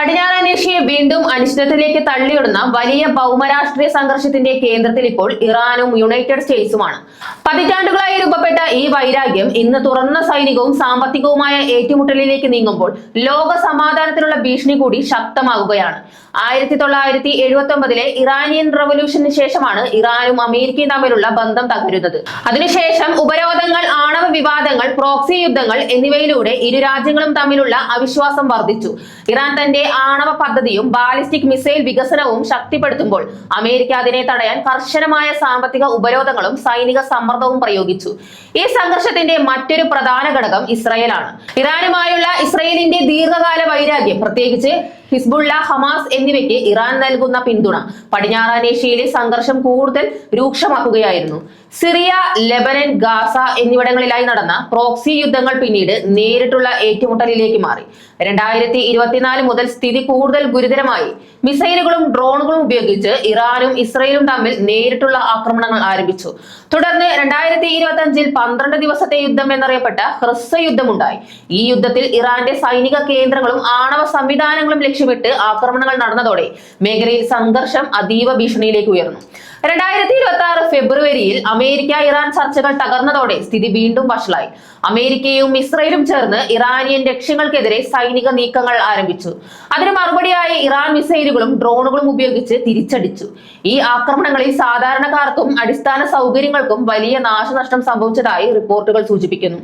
പടിഞ്ഞാറൻ ഏഷ്യയെ വീണ്ടും അനിശ്ചിതത്വത്തിലേക്ക് തള്ളിയിടുന്ന വലിയ ഭൗമരാഷ്ട്രീയ സംഘർഷത്തിന്റെ കേന്ദ്രത്തിൽ ഇപ്പോൾ ഇറാനും യുണൈറ്റഡ് സ്റ്റേറ്റ്സുമാണ്. പതിറ്റാണ്ടുകളായി രൂപപ്പെട്ട ഈ വൈരാഗ്യം ഇന്ന് തുറന്ന സൈനികവും സാമ്പത്തികവുമായ ഏറ്റുമുട്ടലിലേക്ക് നീങ്ങുമ്പോൾ ലോക സമാധാനത്തിനുള്ള ഭീഷണി കൂടി ശക്തമാകുകയാണ്. 1979 ഇറാനിയൻ റവല്യൂഷന് ശേഷമാണ് ഇറാനും അമേരിക്കയും തമ്മിലുള്ള ബന്ധം തകരുന്നത്. അതിനുശേഷം ഉപരോധങ്ങൾ, ആണവ വിവാദങ്ങൾ, പ്രോക്സി യുദ്ധങ്ങൾ എന്നിവയിലൂടെ ഇരു രാജ്യങ്ങളും തമ്മിലുള്ള അവിശ്വാസം വർദ്ധിച്ചു. ഇറാൻ തന്റെ ആണവ പദ്ധതിയും ബാലിസ്റ്റിക് മിസൈൽ വികസനവും ശക്തിപ്പെടുത്തുമ്പോൾ അമേരിക്ക അതിനെ തടയാൻ കർശനമായ സാമ്പത്തിക ഉപരോധങ്ങളും സൈനിക സമ്മർദ്ദവും പ്രയോഗിച്ചു. ഈ സംഘർഷത്തിന്റെ മറ്റൊരു പ്രധാന ഘടകം ഇസ്രയേലാണ്. ഇറാനുമായുള്ള ഇസ്രയേലിന്റെ ദീർഘകാല വൈരാഗ്യം, പ്രത്യേകിച്ച് ഹിസ്ബുള്ള, ഹമാസ് എന്നിവയ്ക്ക് ഇറാൻ നൽകുന്ന പിന്തുണ പടിഞ്ഞാറൻ ഏഷ്യയിലെ സംഘർഷം കൂടുതൽ രൂക്ഷമാക്കുകയായിരുന്നു. സിറിയ, ലെബനൻ, ഗാസ എന്നിവിടങ്ങളിലായി നടന്ന പ്രോക്സി യുദ്ധങ്ങൾ പിന്നീട് നേരിട്ടുള്ള ഏറ്റുമുട്ടലിലേക്ക് മാറി. 2024 മുതൽ സ്ഥിതി കൂടുതൽ ഗുരുതരമായി. മിസൈലുകളും ഡ്രോണുകളും ഉപയോഗിച്ച് ഇറാനും ഇസ്രയേലും തമ്മിൽ നേരിട്ടുള്ള ആക്രമണങ്ങൾ ആരംഭിച്ചു. തുടർന്ന് 2025 12 ദിവസത്തെ യുദ്ധം എന്നറിയപ്പെട്ട ഹ്രസ്വ യുദ്ധമുണ്ടായി. ഈ യുദ്ധത്തിൽ ഇറാന്റെ സൈനിക കേന്ദ്രങ്ങളും ആണവ സംവിധാനങ്ങളും ലക്ഷ്യമിട്ട് ആക്രമണങ്ങൾ നടന്നതോടെ മേഖലയിൽ സംഘർഷം അതീവ ഭീഷണിയിലേക്ക് ഉയർന്നു. 2026 ഫെബ്രുവരിയിൽ അമേരിക്ക ഇറാൻ ചർച്ചകൾ തകർന്നതോടെ സ്ഥിതി വീണ്ടും വഷളായി. അമേരിക്കയും ഇസ്രയേലും ചേർന്ന് ഇറാനിയൻ ലക്ഷ്യങ്ങൾക്കെതിരെ സൈനിക നീക്കങ്ങൾ ആരംഭിച്ചു. അതിന് മറുപടിയായി ഇറാൻ മിസൈലുകളും ഡ്രോണുകളും ഉപയോഗിച്ച് തിരിച്ചടിച്ചു. ഈ ആക്രമണങ്ങളിൽ സാധാരണക്കാർക്കും അടിസ്ഥാന സൗകര്യങ്ങൾക്കും വലിയ നാശനഷ്ടം സംഭവിച്ചതായി റിപ്പോർട്ടുകൾ സൂചിപ്പിക്കുന്നു.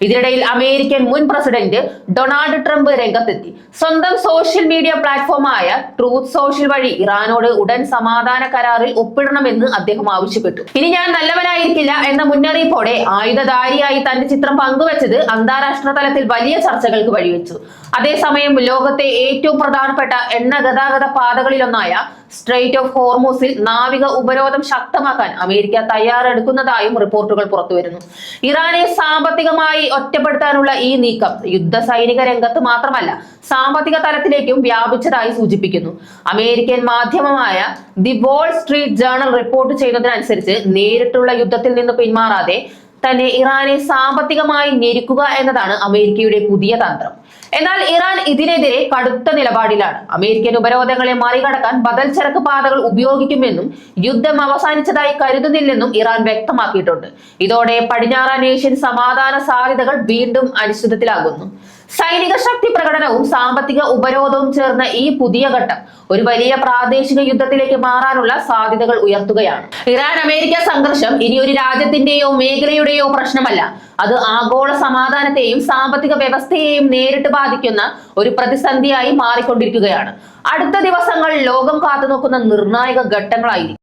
ഇതിനിടയിൽ അമേരിക്കൻ മുൻ പ്രസിഡന്റ് ഡൊണാൾഡ് ട്രംപ് രംഗത്തെത്തി. സ്വന്തം സോഷ്യൽ മീഡിയ പ്ലാറ്റ്ഫോമായ ട്രൂത്ത് സോഷ്യൽ വഴി ഇറാനോട് ഉടൻ സമാധാന കരാറിൽ ഒപ്പിടണമെന്ന് അദ്ദേഹം ആവശ്യപ്പെട്ടു. ഇനി ഞാൻ നല്ലവനായിരിക്കില്ല എന്ന മുന്നറിയിപ്പോടെ ആയുധധാരിയായി തന്റെ ചിത്രം പങ്കുവച്ചത് അന്താരാഷ്ട്ര തലത്തിൽ വലിയ ചർച്ചകൾക്ക് വഴിവെച്ചു. അതേസമയം ലോകത്തെ ഏറ്റവും പ്രധാനപ്പെട്ട എണ്ണ ഗതാഗത പാതകളിലൊന്നായ സ്ട്രെയിറ്റ് ഓഫ് ഹോർമൂസിൽ നാവിക ഉപരോധം ശക്തമാക്കാൻ അമേരിക്ക തയ്യാറെടുക്കുന്നതായും റിപ്പോർട്ടുകൾ പുറത്തുവരുന്നു. ഇറാനെ സാമ്പത്തികമായി ഒറ്റപ്പെടുത്താനുള്ള ഈ നീക്കം യുദ്ധ സൈനിക രംഗത്ത് മാത്രമല്ല സാമ്പത്തിക തലത്തിലേക്കും വ്യാപിച്ചതായി സൂചിപ്പിക്കുന്നു. അമേരിക്കൻ മാധ്യമമായ the Wall Street Journal report ചെയ്യുന്നതിനനുസരിച്ച് നേരിട്ടുള്ള യുദ്ധത്തിൽ നിന്ന് പിന്മാറാതെ തന്നെ ഇറാനെ സാമ്പത്തികമായി ഞെരുക്കുക എന്നതാണ് അമേരിക്കയുടെ പുതിയ തന്ത്രം. എന്നാൽ ഇറാൻ ഇതിനെതിരെ കടുത്ത നിലപാടിലാണ്. അമേരിക്കൻ ഉപരോധങ്ങളെ മറികടക്കാൻ ബദൽ ചരക്ക് പാതകൾ ഉപയോഗിക്കുമെന്നും യുദ്ധം അവസാനിച്ചതായി കരുതുന്നില്ലെന്നും ഇറാൻ വ്യക്തമാക്കിയിട്ടുണ്ട്. ഇതോടെ പടിഞ്ഞാറൻ ഏഷ്യൻ സമാധാന സാധ്യതകൾ വീണ്ടും അനിശ്ചിതത്വത്തിലാകുന്നു. സൈനിക ശക്തി പ്രകടനവും സാമ്പത്തിക ഉപരോധവും ചേർന്ന ഈ പുതിയ ഘട്ടം ഒരു വലിയ പ്രാദേശിക യുദ്ധത്തിലേക്ക് മാറാനുള്ള സാധ്യതകൾ ഉയർത്തുകയാണ്. ഇറാൻ അമേരിക്ക സംഘർഷം ഇനി ഒരു രാജ്യത്തിന്റെയോ മേഖലയുടെയോ പ്രശ്നമല്ല. അത് ആഗോള സമാധാനത്തെയും സാമ്പത്തിക വ്യവസ്ഥയെയും നേരിട്ട് ബാധിക്കുന്ന ഒരു പ്രതിസന്ധിയായി മാറിക്കൊണ്ടിരിക്കുകയാണ്. അടുത്ത ദിവസങ്ങൾ ലോകം കാത്തുനോക്കുന്ന നിർണായക ഘട്ടങ്ങളായിരിക്കും.